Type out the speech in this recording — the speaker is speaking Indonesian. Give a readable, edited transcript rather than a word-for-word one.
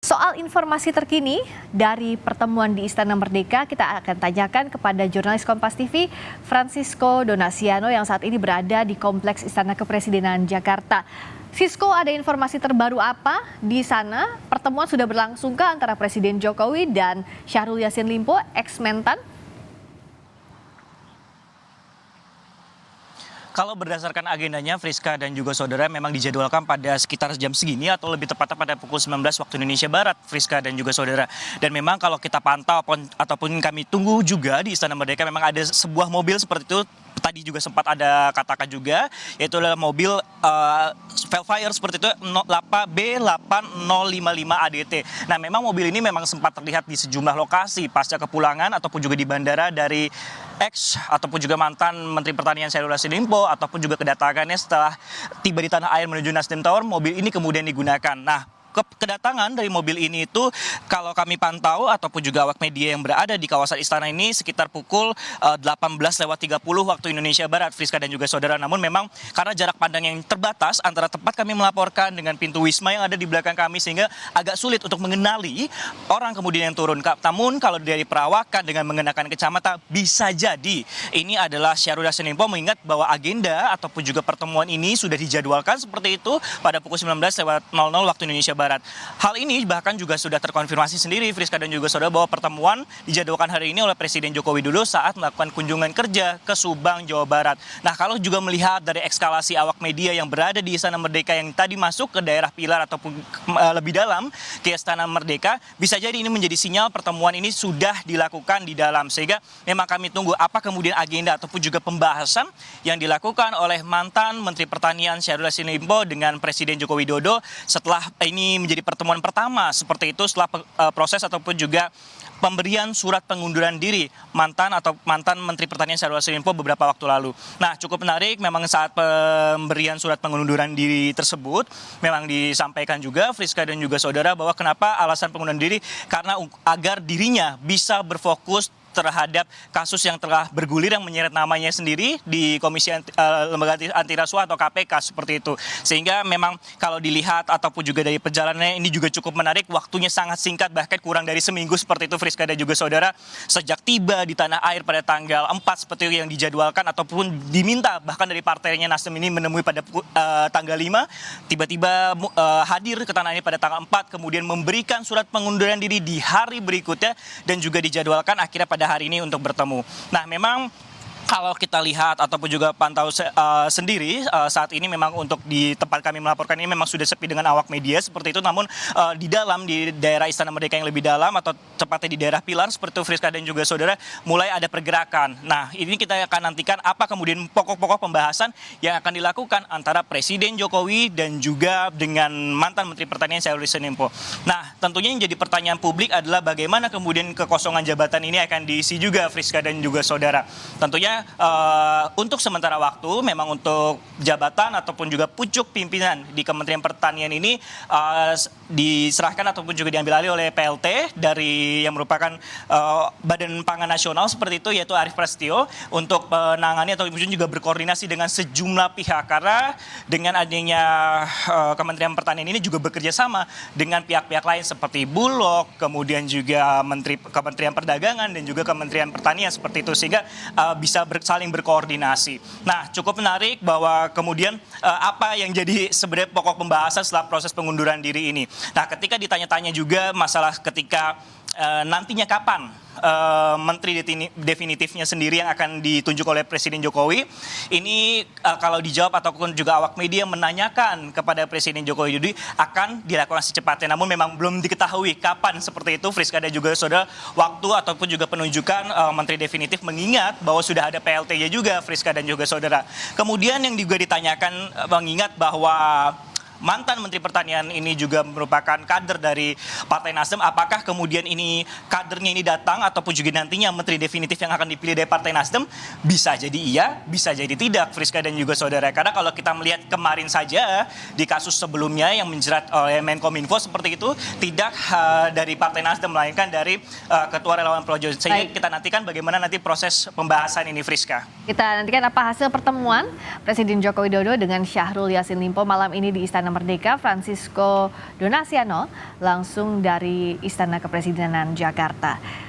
Soal informasi terkini dari pertemuan di Istana Merdeka, kita akan tanyakan kepada jurnalis Kompas TV, Francisco Donasiano yang saat ini berada di Kompleks Istana Kepresidenan Jakarta. Sisko, ada informasi terbaru apa di sana? Pertemuan sudah berlangsungkah antara Presiden Jokowi dan Syahrul Yassin Limpo, ex-Mentan? Kalau berdasarkan agendanya, Friska dan juga saudara, memang dijadwalkan pada sekitar jam segini atau lebih tepatnya pada pukul 19 waktu Indonesia Barat, Friska dan juga saudara. Dan memang kalau kita pantau ataupun kami tunggu juga di Istana Merdeka, memang ada sebuah mobil seperti itu. Tadi juga sempat ada katakan juga, yaitu adalah mobil Velfire seperti itu, B8055 ADT. Nah, memang mobil ini memang sempat terlihat di sejumlah lokasi pasca kepulangan ataupun juga di bandara dari ex ataupun juga mantan Menteri Pertanian Syahrul Yassin Limpo, ataupun juga kedatangannya setelah tiba di tanah air menuju Nasdem Tower, mobil ini kemudian digunakan. Nah, kedatangan dari mobil ini itu kalau kami pantau ataupun juga awak media yang berada di kawasan istana ini sekitar pukul 18.30 waktu Indonesia Barat, Friska dan juga saudara. Namun memang karena jarak pandang yang terbatas antara tempat kami melaporkan dengan pintu Wisma yang ada di belakang kami, sehingga agak sulit untuk mengenali orang kemudian yang turun. Namun kalau dari perawakan dengan mengenakan kacamata, bisa jadi ini adalah Syahrul Yassin Limpo, mengingat bahwa agenda ataupun juga pertemuan ini sudah dijadwalkan seperti itu pada pukul 19.00 waktu Indonesia Barat. Hal ini bahkan juga sudah terkonfirmasi sendiri, Friska dan juga saudara, bahwa pertemuan dijadwalkan hari ini oleh Presiden Joko Widodo saat melakukan kunjungan kerja ke Subang, Jawa Barat. Nah, kalau juga melihat dari ekskalasi awak media yang berada di Istana Merdeka yang tadi masuk ke daerah Pilar ataupun lebih dalam ke Istana Merdeka, bisa jadi ini menjadi sinyal pertemuan ini sudah dilakukan di dalam. Sehingga memang kami tunggu apa kemudian agenda ataupun juga pembahasan yang dilakukan oleh mantan Menteri Pertanian Syahrul Yassin Limpo dengan Presiden Joko Widodo setelah ini menjadi pertemuan pertama seperti itu setelah proses ataupun juga pemberian surat pengunduran diri mantan Menteri Pertanian Syahrul Yassin Limpo beberapa waktu lalu. Nah, cukup menarik memang saat pemberian surat pengunduran diri tersebut memang disampaikan juga, Friska dan juga saudara, bahwa kenapa alasan pengunduran diri, karena agar dirinya bisa berfokus terhadap kasus yang telah bergulir yang menyeret namanya sendiri di Komisi Lembaga Antirasuah atau KPK seperti itu. Sehingga memang kalau dilihat ataupun juga dari perjalanannya ini juga cukup menarik, waktunya sangat singkat, bahkan kurang dari seminggu seperti itu, Friska dan juga saudara, sejak tiba di tanah air pada tanggal 4 seperti yang dijadwalkan ataupun diminta bahkan dari partainya Nasdem ini menemui pada tanggal 5, tiba-tiba hadir ke tanah air pada tanggal 4, kemudian memberikan surat pengunduran diri di hari berikutnya dan juga dijadwalkan akhirnya pada hari ini untuk bertemu. Nah, memang kalau kita lihat ataupun juga pantau sendiri saat ini memang untuk di tempat kami melaporkan ini memang sudah sepi dengan awak media seperti itu. Namun di daerah Istana Merdeka yang lebih dalam atau tepatnya di daerah Pilar seperti itu, Friska dan juga saudara, mulai ada pergerakan. Nah, ini kita akan nantikan apa kemudian pokok-pokok pembahasan yang akan dilakukan antara Presiden Jokowi dan juga dengan mantan Menteri Pertanian Syahrul Yassin Limpo. Nah, tentunya yang jadi pertanyaan publik adalah bagaimana kemudian kekosongan jabatan ini akan diisi juga, Friska dan juga saudara. Tentunya untuk sementara waktu memang untuk jabatan ataupun juga pucuk pimpinan di Kementerian Pertanian ini diserahkan ataupun juga diambil alih oleh PLT dari yang merupakan Badan Pangan Nasional seperti itu, yaitu Arief Prasetyo, untuk menangani atau juga berkoordinasi dengan sejumlah pihak, karena dengan adanya Kementerian Pertanian ini juga bekerja sama dengan pihak-pihak lain seperti Bulog, kemudian juga Kementerian Perdagangan dan juga Kementerian Pertanian seperti itu, sehingga bisa saling berkoordinasi. Nah, cukup menarik bahwa kemudian apa yang jadi sebenarnya pokok pembahasan setelah proses pengunduran diri ini. Nah, ketika ditanya-tanya juga masalah ketika nantinya kapan menteri definitifnya sendiri yang akan ditunjuk oleh Presiden Jokowi, ini kalau dijawab ataupun juga awak media menanyakan kepada Presiden Joko Widodo akan dilakukan secepatnya. Namun memang belum diketahui kapan seperti itu, Friska dan juga saudara, waktu ataupun juga penunjukan menteri definitif, mengingat bahwa sudah ada PLT-nya juga, Friska dan juga saudara. Kemudian yang juga ditanyakan, mengingat bahwa mantan Menteri Pertanian ini juga merupakan kader dari Partai Nasdem, apakah kemudian ini kadernya ini datang ataupun juga nantinya menteri definitif yang akan dipilih dari Partai Nasdem? Bisa jadi iya, bisa jadi tidak, Friska dan juga saudara. Karena kalau kita melihat kemarin saja di kasus sebelumnya yang menjerat oleh Menkominfo seperti itu, tidak dari Partai Nasdem melainkan dari Ketua Relawan Projo. Sehingga kita nantikan bagaimana nanti proses pembahasan ini, Friska. Kita nantikan apa hasil pertemuan Presiden Joko Widodo dengan Syahrul Yassin Limpo malam ini di Istana Istana Merdeka, Francisco Donasiano, langsung dari Istana Kepresidenan Jakarta.